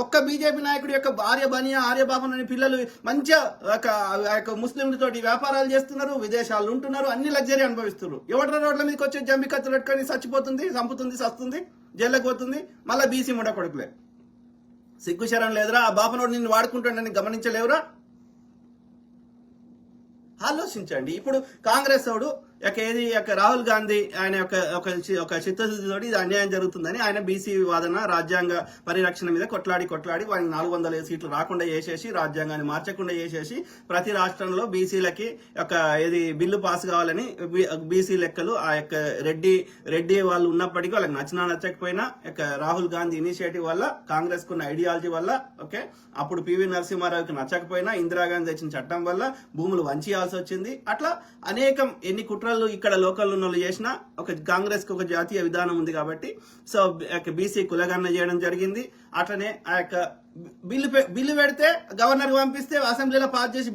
ఒక్క బీజేపీ నాయకుడి యొక్క భార్య బనియా ఆర్యబాబన్ అనే పిల్లలు మంచిగా ముస్లింలతోటి వ్యాపారాలు చేస్తున్నారు, విదేశాలు ఉంటున్నారు, అన్ని లగ్జరీ అనుభవిస్తున్నారు. ఎవరి రోడ్ల మీదకి వచ్చి జంబి కత్తులు పెట్టుకొని చచ్చిపోతుంది, చంపుతుంది, సస్తుంది, జైల్లోకి పోతుంది. మళ్ళీ బీసీ ముడ కొడుకులే. సిగ్గుశరం లేదురా? ఆ బాపనోడు నిన్ను వాడుకుంటాడని గమనించలేవురా? ఆలోచించండి. ఇప్పుడు కాంగ్రెస్ వాడు ఏది రాహుల్ గాంధీ ఆయన ఒక చిత్తశుద్ధితోటి ఇది అన్యాయం జరుగుతుందని ఆయన బీసీ వాదన రాజ్యాంగ పరిరక్షణ మీద కొట్లాడి వారికి 400 సీట్లు రాకుండా చేసేసి రాజ్యాంగాన్ని మార్చకుండా చేసేసి ప్రతి రాష్ట్రంలో బీసీలకి బిల్లు పాస్ కావాలని బీసీ లెక్కలు ఆ రెడ్డి వాళ్ళు ఉన్నప్పటికీ వాళ్ళకి నచ్చకపోయినా రాహుల్ గాంధీ ఇనిషియేటివ్ వల్ల కాంగ్రెస్ కున్న ఐడియాలజీ వల్ల అప్పుడు పివి నరసింహారావుకి నచ్చకపోయినా ఇందిరాగాంధీ తెచ్చిన చట్టం వల్ల భూములు వంచేయాల్సి వచ్చింది. అట్లా అనేకం ఎన్ని కుట్రలు ఇక్కడ లోకల్ ఉన్న వాళ్ళు చేసినా కాంగ్రెస్ కి ఒక జాతీయ విధానం ఉంది కాబట్టి సో బీసీ కులగణన చేయడం జరిగింది. అట్లనే బిల్లు పెడితే గవర్నర్ పంపిస్తే అసెంబ్లీలో పాస్ చేసి